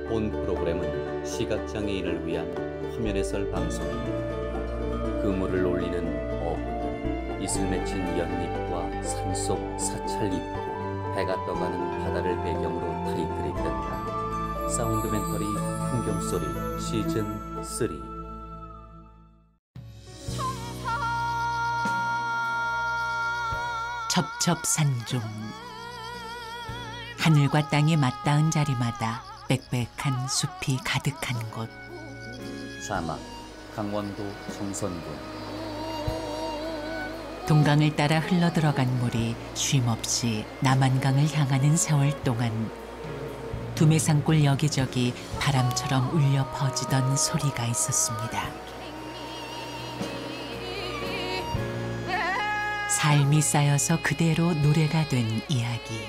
본 프로그램은 시각장애인을 위한 화면 해설 방송입니다. 그물을 올리는 어부들, 이슬 맺힌 연잎과 산속 사찰잎으로 배가 떠가는 바다를 배경으로 타이틀이 뜬다. 사운드멘터리 풍경소리 시즌 3. 첩첩산중. 하늘과 땅이 맞닿은 자리마다 빽빽한 숲이 가득한 곳. 자막 강원도 정선군. 동강을 따라 흘러들어간 물이 쉼없이 남한강을 향하는 세월 동안 두메산골 여기저기 바람처럼 울려 퍼지던 소리가 있었습니다. 삶이 쌓여서 그대로 노래가 된 이야기.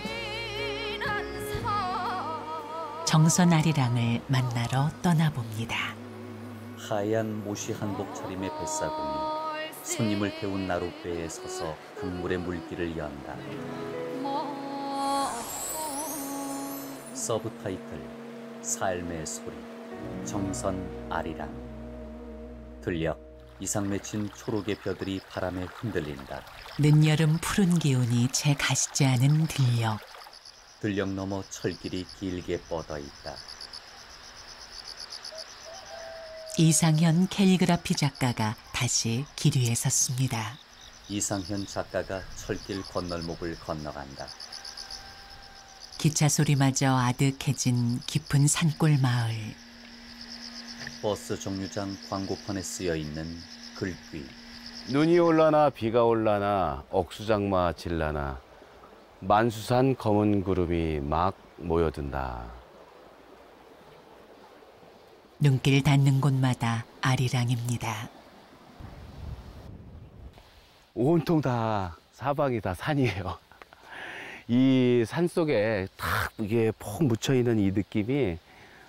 정선 아리랑을 만나러 떠나봅니다. 하얀 모시 한복 차림의 뱃사공이 손님을 태운 나룻배에 서서 강물의 물길을 연다. 서브 타이틀 삶의 소리 정선 아리랑. 들녘 이상 맺힌 초록의 벼들이 바람에 흔들린다. 늦여름 푸른 기운이 채 가시지 않은 들녘. 들녘 너머 철길이 길게 뻗어 있다. 이상현 캘리그라피 작가가 다시 길 위에 섰습니다. 이상현 작가가 철길 건널목을 건너간다. 기차 소리마저 아득해진 깊은 산골 마을. 버스 정류장 광고판에 쓰여 있는 글귀. 눈이 올라나 비가 올라나 억수장마 질라나 만수산 검은 구름이 막 모여든다. 눈길 닿는 곳마다 아리랑입니다. 온통 다 사방이 다 산이에요. 이 산 속에 탁 이게 폭 묻혀 있는 이 느낌이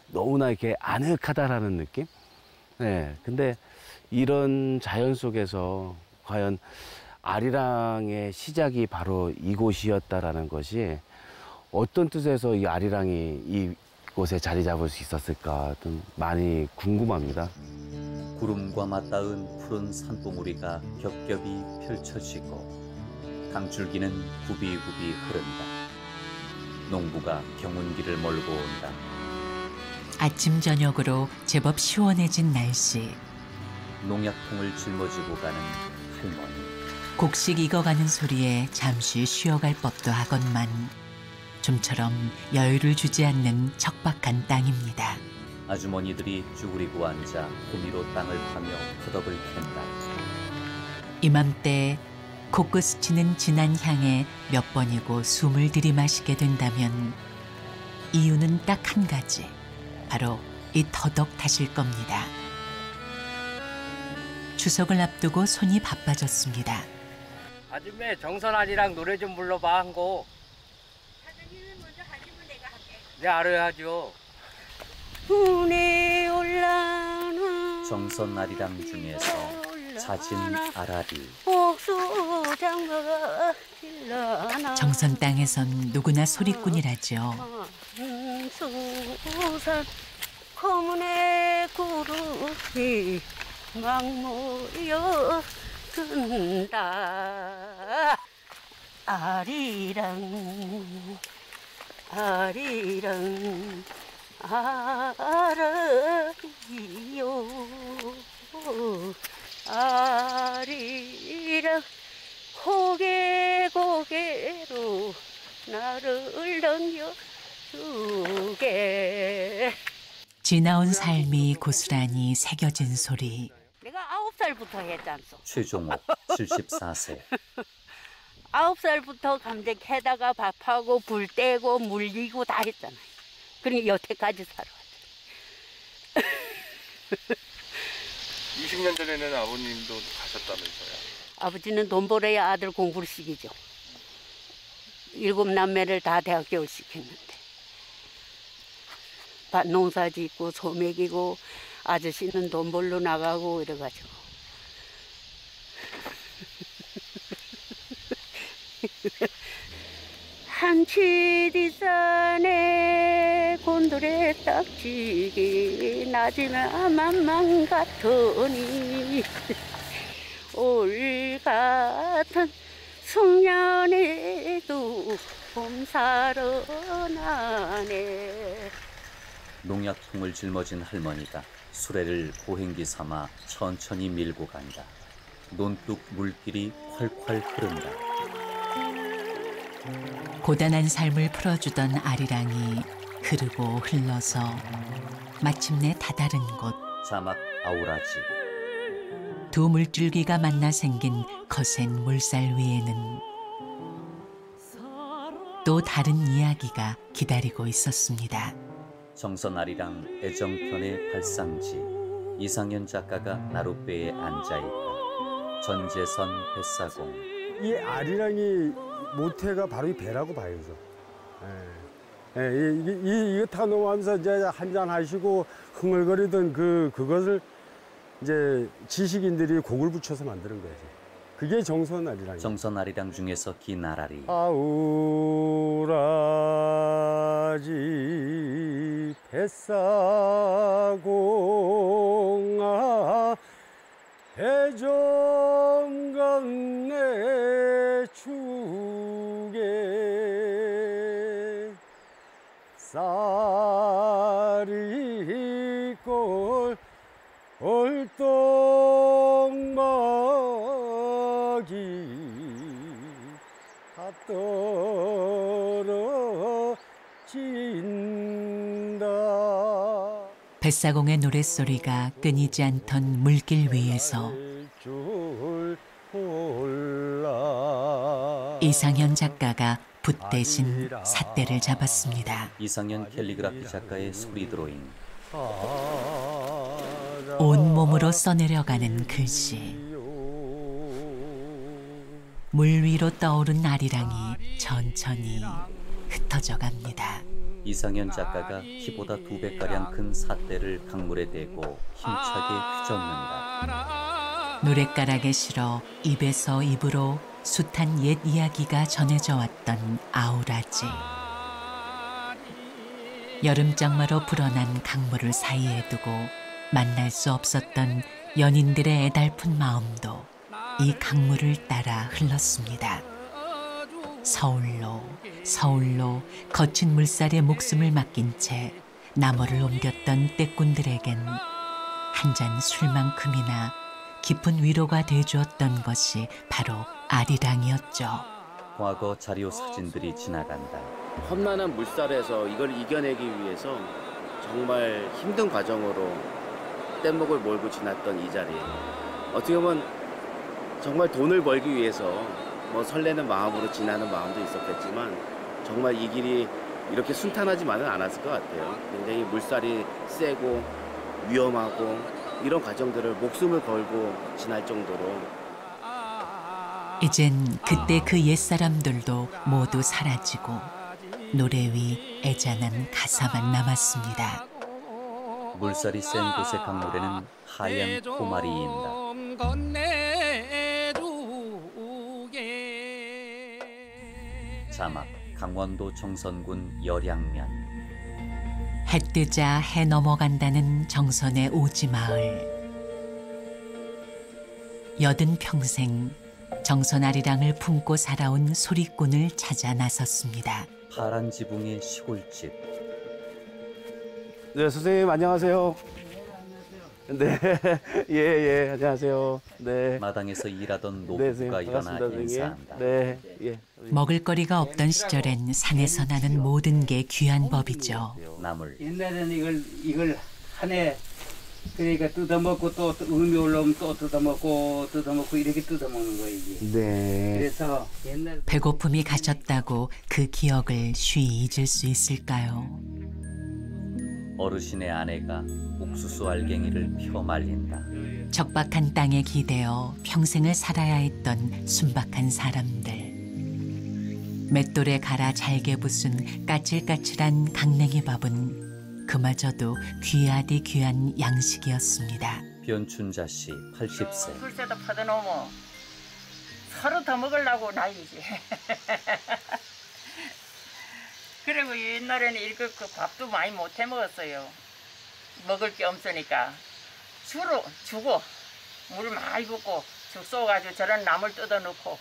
너무나 이렇게 아늑하다라는 느낌? 네. 근데 이런 자연 속에서 과연 아리랑의 시작이 바로 이곳이었다라는 것이 어떤 뜻에서 이 아리랑이 이곳에 자리 잡을 수 있었을까 좀 많이 궁금합니다. 구름과 맞닿은 푸른 산봉우리가 겹겹이 펼쳐지고 강줄기는 굽이굽이 흐른다. 농부가 경운기를 몰고 온다. 아침 저녁으로 제법 시원해진 날씨. 농약통을 짊어지고 가는 할머니. 곡식 익어가는 소리에 잠시 쉬어갈 법도 하건만 좀처럼 여유를 주지 않는 척박한 땅입니다. 아주머니들이 쭈그리고 앉아 호미로 땅을 파며 포덕을 캔다. 이맘때 코끝 스치는 진한 향에 몇 번이고 숨을 들이마시게 된다면 이유는 딱 한 가지. 바로 이 터덕 탓일 겁니다. 추석을 앞두고 손이 바빠졌습니다. 아줌매 정선 아리랑 노래 좀 불러봐 한 곡. 사장님은 먼저 하시면 내가 할게. 네 알아야죠. 눈에 올라는 정선 아리랑 중에서 잦은 아라리. 옥수장마가 일러나 정선 땅에선 누구나 소리꾼이라죠. 수산 검은의 구름이 막 모여 든다. 아리랑 아리랑 아라리요 아리랑 고개로 나를 넘겨주게. 지나온 삶이 고스란히 새겨진 소리. 내가 9살부터 했잖소. 최종옥 74세. 9살부터 감자 캐다가 밥하고 불 떼고 물리고 다 했잖아요. 그러니까 여태까지 살아왔죠. 20년 전에는 아버님도 가셨다면서요? 아버지는 돈 벌어야 아들 공부를 시키죠. 7남매를 다 대학교를 시켰는데 농사 짓고 소 먹이고 아저씨는 돈 벌러 나가고 이래가지고 한치디산에 곤드레 딱지기 낮이나 만만 같으니 올 같은 송년회도 봄사러 나네. 농약통을 짊어진 할머니가 수레를 보행기 삼아 천천히 밀고 간다. 논둑 물길이 콸콸 흐른다. 고단한 삶을 풀어주던 아리랑이 흐르고 흘러서 마침내 다다른 곳. 자막 아우라지. 두 물줄기가 만나 생긴 거센 물살 위에는 또 다른 이야기가 기다리고 있었습니다. 정선 아리랑 애정편의 발상지. 이상현 작가가 나룻배에 앉아있다. 전재선 뱃사공. 이 아리랑이 모태가 바로 이 배라고 봐요. 이거 타 놓으면서 이제 한잔 하시고 흥얼거리던 그것을 이제 지식인들이 곡을 붙여서 만드는 거죠. 그게 정선 아리랑. 정선 아리랑 중에서 긴 아라리. 아우라지 뱃사공아 해정강 내 축에 쌀이 꼴 얼떡막이 다 떨어진다. 뱃사공의 노랫소리가 끊이지 않던 물길 위에서 이상현 작가가 붓 대신 삿대를 잡았습니다. 이상현 캘리그라피 작가의 소리 드로잉. 온몸으로 써내려가는 글씨. 물 위로 떠오른 아리랑이 천천히 흩어져 갑니다. 이상현 작가가 키보다 2배가량 큰 삿대를 강물에 대고 힘차게 휘젓는다. 노랫가락에 실어 입에서 입으로 숱한 옛 이야기가 전해져 왔던 아우라지. 여름장마로 불어난 강물을 사이에 두고 만날 수 없었던 연인들의 애달픈 마음도 이 강물을 따라 흘렀습니다. 서울로 거친 물살에 목숨을 맡긴 채 남어를 옮겼던 떼꾼들에겐 한 잔 술만큼이나 깊은 위로가 돼주었던 것이 바로 아리랑이었죠. 과거 자료 사진들이 지나간다. 험난한 물살에서 이걸 이겨내기 위해서 정말 힘든 과정으로 뗏목을 몰고 지났던 이 자리. 어떻게 보면 정말 돈을 벌기 위해서 뭐 설레는 마음으로 지나는 마음도 있었겠지만 정말 이 길이 이렇게 순탄하지만은 않았을 것 같아요. 굉장히 물살이 세고 위험하고 이런 과정들을 목숨을 걸고 지날 정도로. 이젠 그때 그 옛사람들도 모두 사라지고 노래 위 애잔한 가사만 남았습니다. 물살이 센 곳의 강물에는 하얀 포말이 인다. 자막 강원도 정선군 열양면. 해 뜨자 해 넘어간다는 정선의 오지마을. 여든 평생 정선 아리랑을 품고 살아온 소리꾼을 찾아 나섰습니다. 파란 지붕의 시골집. 네, 선생님 안녕하세요. 네, 예, 안녕하세요. 네. 마당에서 일하던 네, 노부부가 선생님, 일어나 반갑습니다, 인사한다. 네, 예. 먹을거리가 없던 시절엔 산에서 나는 모든 게 귀한 법이죠. 나물. 옛날에는 이걸 한 해 그러니까 뜯어먹고 또 음이 올라오면 또 뜯어먹고 이렇게 뜯어먹는 거예요 이게. 네. 그래서 옛날 배고픔이 가셨다고 그 기억을 쉬이 잊을 수 있을까요? 어르신의 아내가 옥수수 알갱이를 펴 말린다. 적박한 땅에 기대어 평생을 살아야 했던 순박한 사람들. 맷돌에 갈아 잘게 부순 까칠까칠한 강냉이 밥은 그마저도 귀하디 귀한 양식이었습니다. 변춘자 씨 80세. 술새도 퍼져놓으면 서로 더 먹으려고 난리지. 그리고 옛날에는 이렇게 그 밥도 많이 못 해 먹었어요. 먹을 게 없으니까 주로 주고 물 많이 붓고 죽 쏘가지고 저런 나물 뜯어 넣고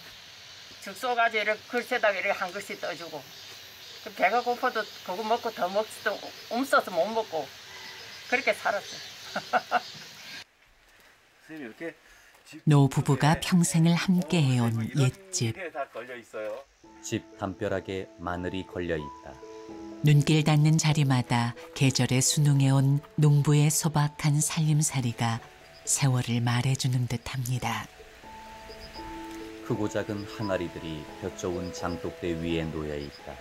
죽 쏘가지고 이렇게 그릇에다가 이렇게 한 그릇씩 떠주고 그 배가 고파도 그거 먹고 더 먹지도 없어서 못 먹고 그렇게 살았어요. 선생님 이렇게 노 부부가 평생을 함께 해온 옛집. 다 걸려 있어요. 집 담벼락에 마늘이 걸려 있다. 눈길 닿는 자리마다 계절에 순응해온 농부의 소박한 살림살이가 세월을 말해주는 듯합니다. 크고 작은 항아리들이 볕 좋은 장독대 위에 놓여 있다.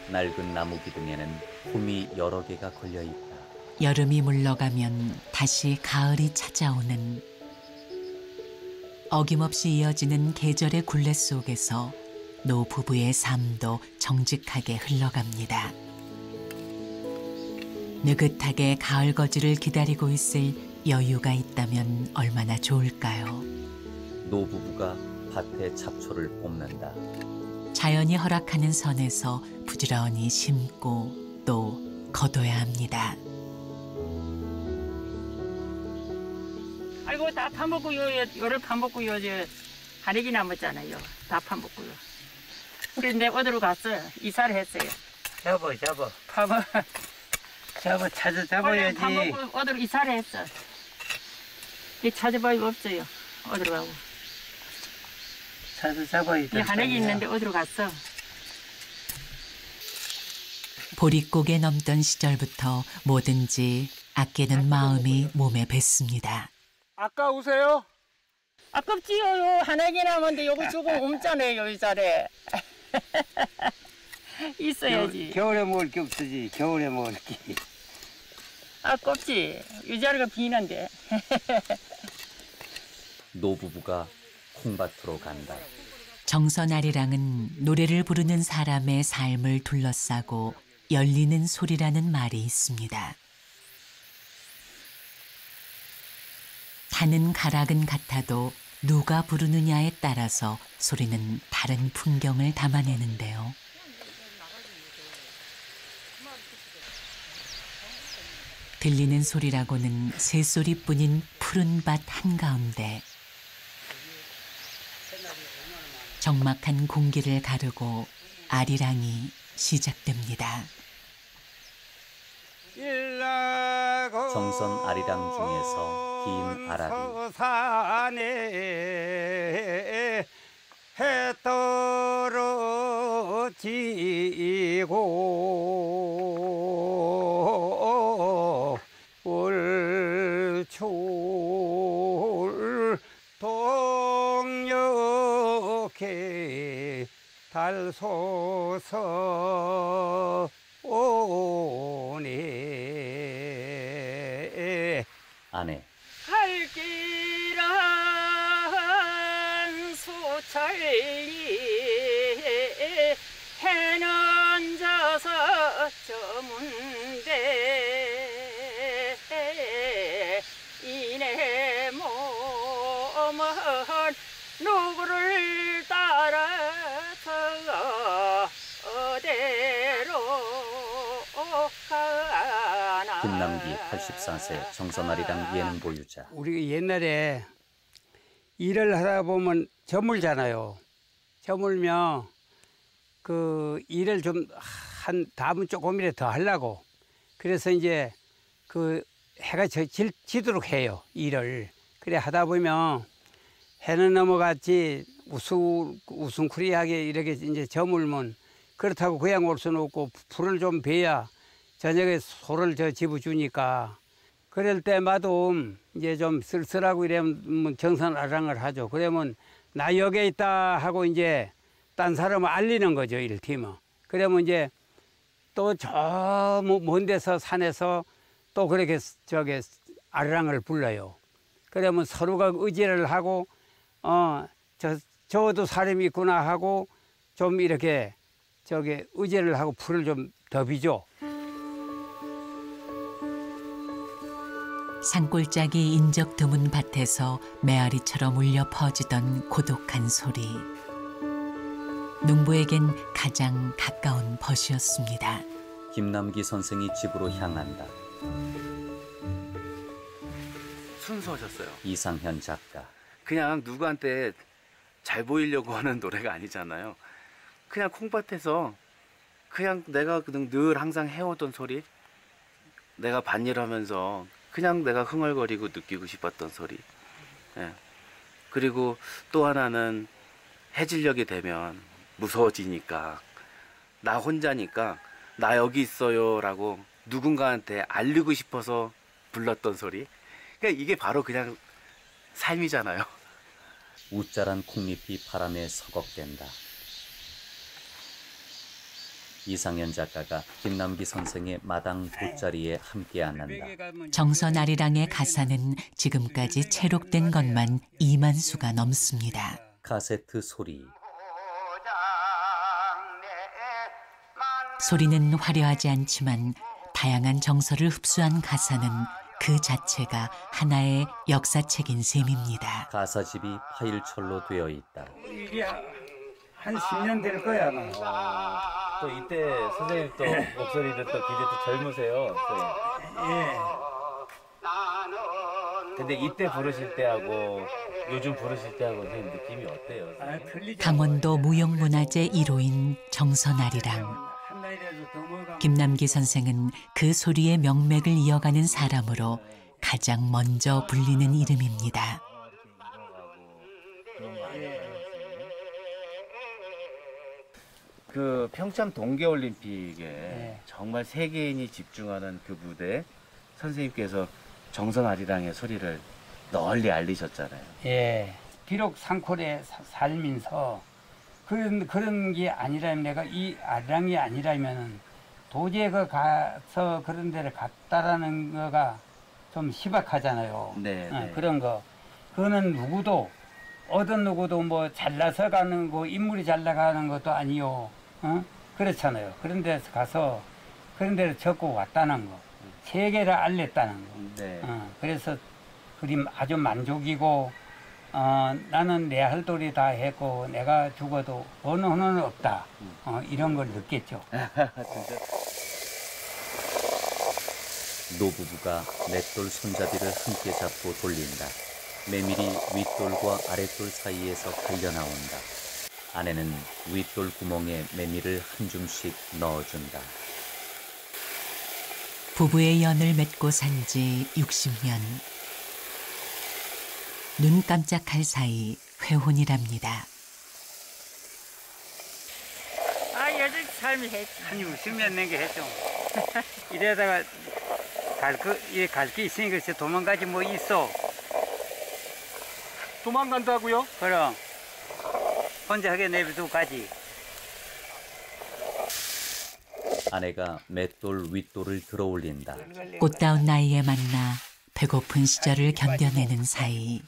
낡은 나무 기둥에는 홈이 여러 개가 걸려 있다. 여름이 물러가면 다시 가을이 찾아오는 어김없이 이어지는 계절의 굴레 속에서 노 부부의 삶도 정직하게 흘러갑니다. 느긋하게 가을 거지를 기다리고 있을 여유가 있다면 얼마나 좋을까요? 노 부부가 밭에 잡초를 뽑는다. 자연이 허락하는 선에서 부지런히 심고 또 거둬야 합니다. 아이고 다 파먹고요. 요를 파먹고요. 저 가래기 남았잖아요. 다 파먹고요. 우리 내 어디로 갔어요? 이사를 했어요. 접어. 파먹. 찾아 잡아야지. 파먹고 어디로 이사를 했어. 이 찾아봐야 없어요. 어디로 가고. 찾아 잡아야 돼. 이 가래기 있는데 어디로 갔어? 보릿고개 넘던 시절부터 뭐든지 아끼는 마음이 몸에 뱄습니다. 아까우세요? 아깝지요. 요 하나기 남았는데 요거 조금 옮잖아요. 이 자리에. 있어야지. 겨울에 먹을 게 없지. 겨울에 먹을 게. 아깝지. 이 자리가 비는데. 노 부부가 콩밭으로 간다. 정선아리랑은 노래를 부르는 사람의 삶을 둘러싸고 열리는 소리라는 말이 있습니다. 타는 가락은 같아도 누가 부르느냐에 따라서 소리는 다른 풍경을 담아내는데요. 들리는 소리라고는 새소리뿐인 푸른 밭 한가운데 적막한 공기를 가르고 아리랑이 시작됩니다. 정선 아리랑 중에서 긴 아라리. 산에 해 떨어지고 울출 동역해 달소서 오네. 아내. 갈길한 소철리 해는 져서 저문대 이내 몸은 누구를 따라서 어디로 가나. 김남기 84세 정선아리랑 예능 보유자. 우리가 옛날에 일을 하다 보면 저물잖아요. 저물면 그 일을 좀 다음은 조금이라도 더 하려고. 그래서 이제 그 해가 지도록 해요. 일을. 그래 하다 보면 해는 넘어갔지 우승쿠리하게 이렇게 이제 저물면 그렇다고 그냥 올 수는 없고 불을 좀 베야 저녁에 소를 집어주니까 그럴 때마다 이제 좀 쓸쓸하고 이러면 정선아리랑을 하죠. 그러면 나 여기에 있다 하고 이제 딴 사람을 알리는 거죠. 이를테면. 그러면 이제 또 저 먼 데서 산에서 또 그렇게 아리랑을 불러요. 그러면 서로가 의지를 하고 저도 사람이 있구나 하고 좀 이렇게 의지를 하고 불을 좀 더 비죠. 산골짜기 인적 드문 밭에서 메아리처럼 울려 퍼지던 고독한 소리. 농부에겐 가장 가까운 벗이었습니다. 김남기 선생이 집으로 향한다. 순수하셨어요. 이상현 작가. 그냥 누구한테 잘 보이려고 하는 노래가 아니잖아요. 그냥 콩밭에서 그냥 내가 그냥 늘 항상 해오던 소리, 내가 밭일하면서 그냥 내가 흥얼거리고 느끼고 싶었던 소리. 예. 그리고 또 하나는 해질녘이 되면 무서워지니까 나 혼자니까 나 여기 있어요 라고 누군가한테 알리고 싶어서 불렀던 소리. 그러니까 이게 바로 그냥 삶이잖아요. 웃자란 콩잎이 바람에 서걱댄다. 이상현 작가가 김남기 선생의 마당 돗자리에 함께 앉는다. 정선 아리랑의 가사는 지금까지 채록된 것만 2만 수가 넘습니다. 카세트 소리. 소리는 화려하지 않지만 다양한 정서를 흡수한 가사는 그 자체가 하나의 역사책인 셈입니다. 가사집이 파일철로 되어 있다. 이게 한 10년 될 거야 아마. 또 이때 선생님 또 목소리도 또 굉장히 또 젊으세요. 예. 근데 이때 부르실 때하고 요즘 부르실 때하고 선생님 느낌이 어때요? 강원도 무형문화재 1호인 정선 아리랑. 김남기 선생은 그 소리의 명맥을 이어가는 사람으로 가장 먼저 불리는 이름입니다. 그 평창 동계올림픽에 정말 세계인이 집중하는 그 무대 선생님께서 정선 아리랑의 소리를 널리 알리셨잖아요. 예. 비록 산골에 살면서 그런 게 아니라면 내가 이 아리랑이 아니라면은 도저히 가서 그런 데를 갔다라는 거가 좀 희박하잖아요. 네, 네. 그런 거. 그거는 누구도 어떤 누구도 뭐 잘나서 가는 거 인물이 잘 나가는 것도 아니요. 그렇잖아요. 그런 데서 가서 그런 데를 적고 왔다는 거. 세계를 알렸다는 거. 네. 그래서 그림 아주 만족이고 나는 내 할 도리 다 했고 내가 죽어도 어느 하나는 없다. 이런 걸 느꼈죠. 노부부가 맷돌 손잡이를 함께 잡고 돌린다. 메밀이 윗돌과 아랫돌 사이에서 갈려나온다. 아내는 윗돌 구멍에 메밀을 한 줌씩 넣어준다. 부부의 연을 맺고 산 지 60년. 눈 깜짝할 사이 회혼이랍니다. 아, 요즘 삶이 했지. 한 60년 넘게 했죠. 이래다가 갈 게 있으니까 진짜 도망가지 뭐 있어. 도망간다고요? 그럼 혼자 하게 내비두고 가지. 아내가 맷돌 윗돌을 들어올린다. 꽃다운 나이에 만나 배고픈 시절을 견뎌내는 사이.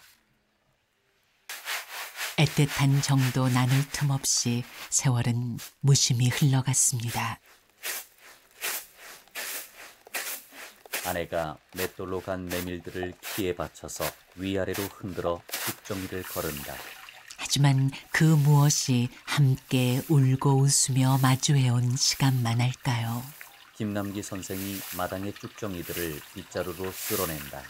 애틋한 정도 나눌 틈 없이 세월은 무심히 흘러갔습니다. 아내가 맷돌로 간 메밀들을 키에 받쳐서 위아래로 흔들어 흙정리를 거른다. 하지만 그 무엇이 함께 울고 웃으며 마주해온 시간만 할까요? 김남기 선생이 마당의 쭉정이들을 빗자루로 쓸어낸다.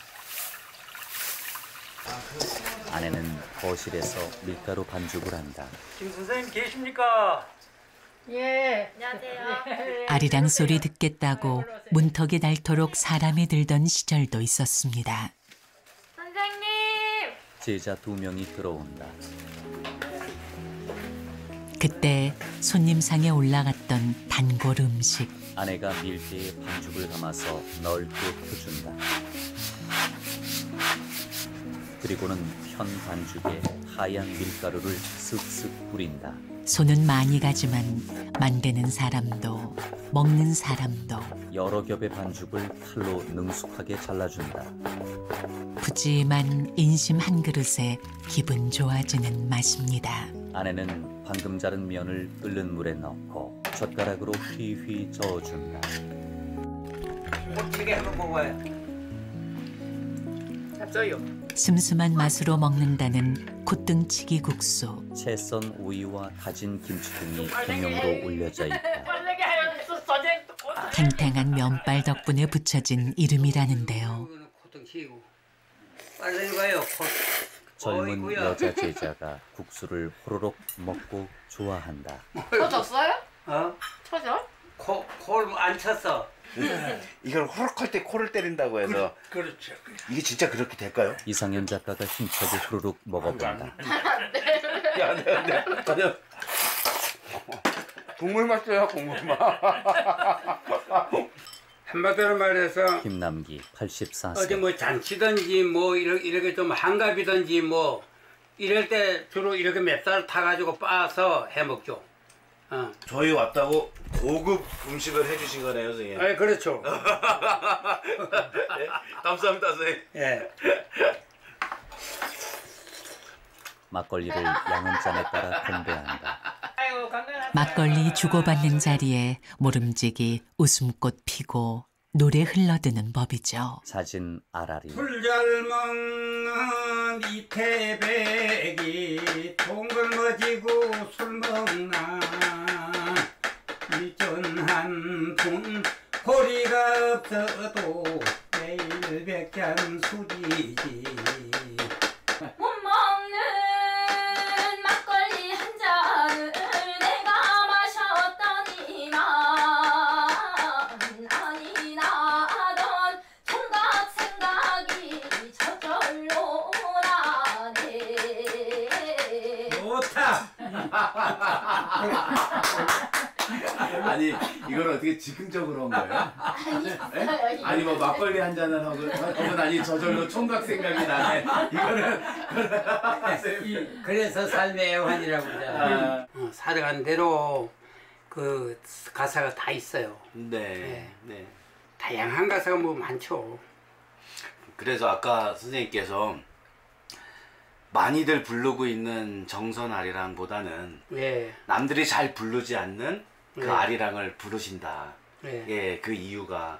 아내는 거실에서 밀가루 반죽을 한다. 김 선생님 계십니까? 예. 안녕하세요. 아리랑 소리 듣겠다고 문턱이 닳도록 사람이 들던 시절도 있었습니다. 선생님. 제자 2명이 들어온다. 그때 손님상에 올라갔던 단골 음식. 아내가 밀대에 반죽을 담아서 넓게 펴준다. 그리고는 편 반죽에 하얀 밀가루를 쓱쓱 뿌린다. 손은 많이 가지만 만드는 사람도 먹는 사람도 여러 겹의 반죽을 칼로 능숙하게 잘라준다. 푸짐한 인심 한 그릇에 기분 좋아지는 맛입니다. 아내는 방금 자른 면을 끓는 물에 넣고 젓가락으로 휘휘 저어준다. 찌개 한번 먹어요. 없어요. 슴슴한 맛으로 먹는다는 콧등치기 국수. 채썬 오이와 다진 김치 등이 갱용으로 올려져 있다. 탱탱한 면발 덕분에 붙여진 이름이라는데요. 빨리 가요. 젊은 어이구야. 여자 제자가 국수를 호로록 먹고 좋아한다. 터졌어요? 어? 터져? 콜 안 쳤어. 이걸 호락할 때 코를 때린다고 해서 그렇죠. 이게 진짜 그렇게 될까요? 이상현 작가가 힘차게 후루룩 먹어본다. 야, 안돼. 국물 맛이야, 국물 맛. 한마디로 말해서 김남기 84세. 어디 뭐 잔치든지 뭐 이렇게 좀 한갑이든지 뭐 이럴 때 주로 이렇게 맵쌀 타가지고 빻아서 해 먹죠. 저희 왔다고 고급 음식을 해주신 거네요, 선생님. 아, 그렇죠. 네? 감사합니다, 선생님. 예. 막걸리를 양은 잔에 따라 건배한다. 막걸리 주고받는 자리에 모름지기 웃음꽃 피고 노래 흘러드는 법이죠. 잦은 아라리. 술 잘 먹는 이태백이 동글머지고 술 먹나 일전 한푼 고리가 없어도 매일 백잔 술이지. 못 먹는 막걸리 한 잔을 내가 마셨더니만 아니 나던 총각 생각이 저절로 나네. 좋다. 아니, 이걸 어떻게 즉흥적으로 한 거예요? 네? 아니, 뭐 막걸리 한 잔을 하고, 아니, 저절로 총각 생각이 나네. 이거는. 그래서 삶의 애환이라고 그러잖아요. 살아간 대로 그 가사가 다 있어요. 네. 다양한 가사가 뭐 많죠. 그래서 아까 선생님께서 많이들 부르고 있는 정선 아리랑보다는 네. 남들이 잘 부르지 않는 그 네. 아리랑을 부르신다. 네. 예, 그 이유가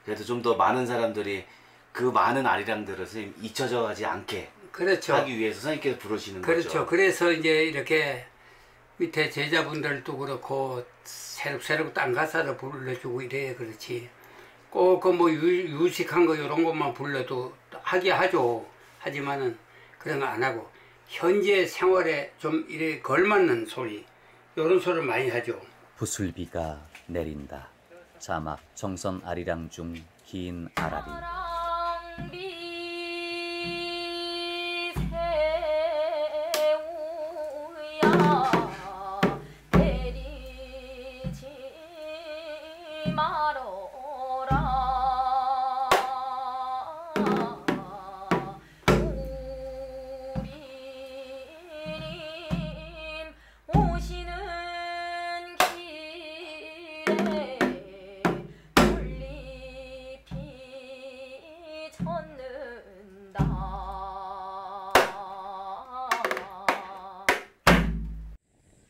그래도 좀 더 많은 사람들이 그 많은 아리랑들을 선생님 잊혀져 가지 않게 그렇죠. 하기 위해서 선생님께서 부르시는 그렇죠. 거죠. 그래서 이제 이렇게 밑에 제자분들도 그렇고 새록새록 딴 가사를 불러주고 이래야 그렇지. 꼭 그 뭐 유식한 거 이런 것만 불러도 하긴 하죠. 하지만은 그런 거 안 하고 현재 생활에 좀 이래 걸맞는 소리 이런 소리를 많이 하죠. 부슬비가 내린다. 자막 정선 아리랑 중 긴 아라리.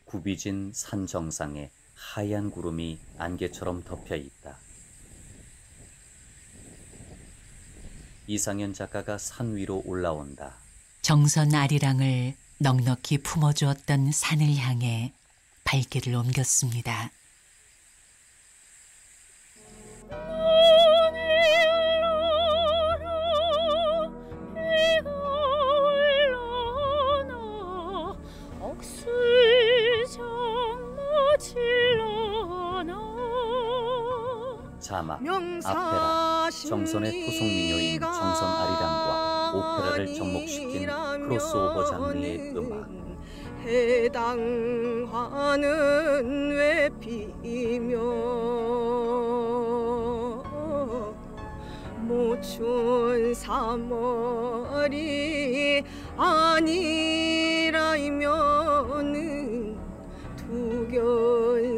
굽이진 산 정상에 하얀 구름이 안개처럼 덮여 있다. 이상현 작가가 산 위로 올라온다. 정선 아리랑을 넉넉히 품어주었던 산을 향해 발길을 옮겼습니다. 자막 아페라 정선의 토속 민요인 정선 아리랑과 오페라를 접목시킨 크로스오버 장르의 음악. 해당하는 외피며 모춘 3월이 아니라이면은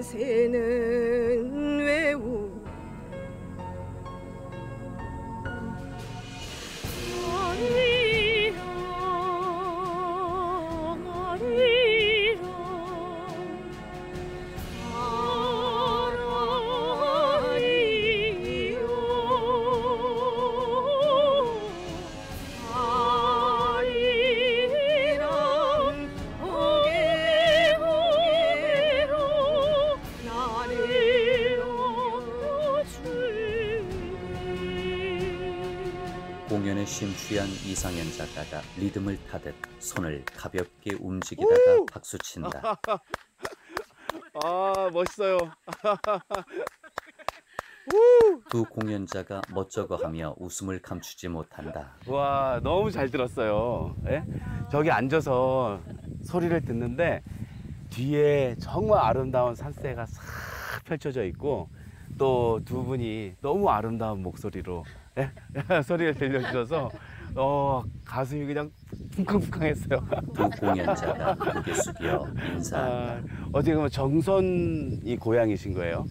두견새는 외우 공연에 심취한 이상현 작가가 리듬을 타듯 손을 가볍게 움직이다가 박수친다. 아, 멋있어요. 두 공연자가 멋쩍어하며 웃음을 감추지 못한다. 와, 너무 잘 들었어요. 예? 저기 앉아서 소리를 듣는데 뒤에 정말 아름다운 산세가 싹 펼쳐져 있고 또 두 분이 너무 아름다운 목소리로 예? 소리를 들려주셔서 가슴이 그냥 쿵쾅쿵쾅했어요. 두 공연자가 고개 숙여 인사한다. 어떻게 보면 정선이 고향이신 거예요?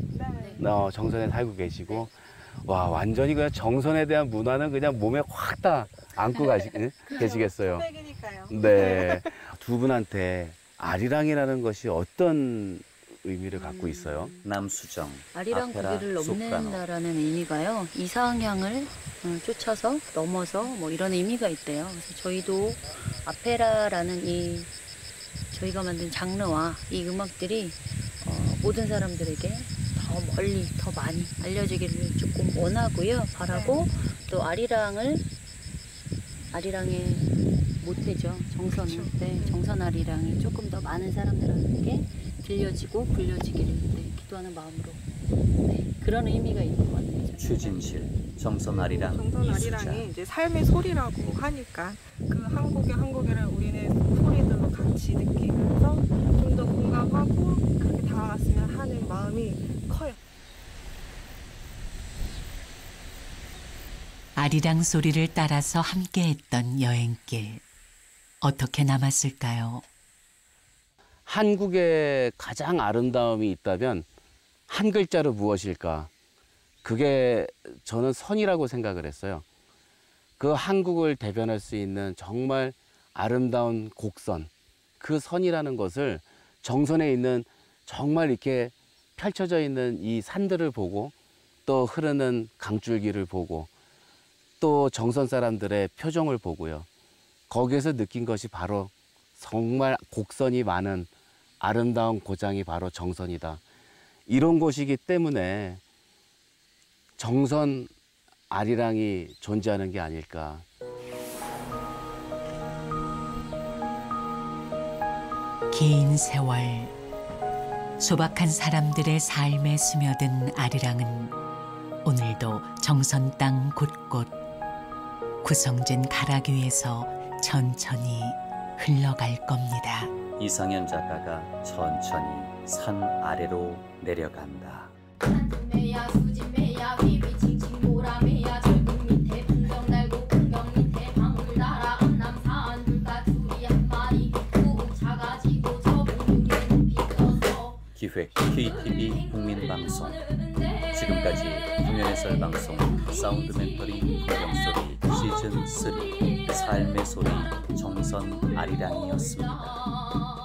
네. 정선에 살고 계시고 와, 완전히 그냥 정선에 대한 문화는 그냥 몸에 확 다 안고 계시겠어요. 네. 두 분한테 아리랑이라는 것이 어떤 의미를 갖고 있어요? 남수정, 아리랑 아페라, 고개를 소프라노. 넘는다라는 의미가요. 이상향을 쫓아서 넘어서 뭐 이런 의미가 있대요. 그래서 저희도 아페라라는 이 저희가 만든 장르와 이 음악들이 모든 사람들에게 더 멀리 더 많이 알려지기를 조금 원하고요. 바라고 또 아리랑의 모태죠. 정선은. 네, 정선 아리랑이 조금 더 많은 사람들에게 들려지고 불려지기를 기도하는 마음으로 그런 의미가 있는 것 같아요. 최진실, 정선 아리랑, 정선 이수자. 아리랑이 이제 삶의 소리라고 하니까 그 한 곡의 우리는 소리들로 같이 느끼면서 좀 더 공감하고 그렇게 다가갔으면 하는 마음이 커요. 아리랑 소리를 따라서 함께했던 여행길. 어떻게 남았을까요? 한국에 가장 아름다움이 있다면 한 글자로 무엇일까? 그게 저는 선이라고 생각을 했어요. 그 한국을 대변할 수 있는 정말 아름다운 곡선, 그 선이라는 것을 정선에 있는 정말 이렇게 펼쳐져 있는 이 산들을 보고 또 흐르는 강줄기를 보고 또 정선 사람들의 표정을 보고요. 거기에서 느낀 것이 바로 정말 곡선이 많은 아름다운 고장이 바로 정선이다. 이런 곳이기 때문에 정선 아리랑이 존재하는 게 아닐까. 긴 세월, 소박한 사람들의 삶에 스며든 아리랑은 오늘도 정선 땅 곳곳 구성진 가락 위에서 천천히 흘러갈 겁니다. 이상현 작가가 천천히 산 아래로 내려간다. 매야 수진매야 휘휘칭칭 보라매야 절벽 밑에 풍경 달고 풍경 밑에 방울 달아 암남산 둘까 둘이 한 마리 구운 차가 지고 저봉 위에 높이 떠서 기획 KTV 국민방송. 지금까지 풍년해설 방송 사운드 멘터링 풍경소리 시즌 3 삶의 소리 정선 아리랑이었습니다.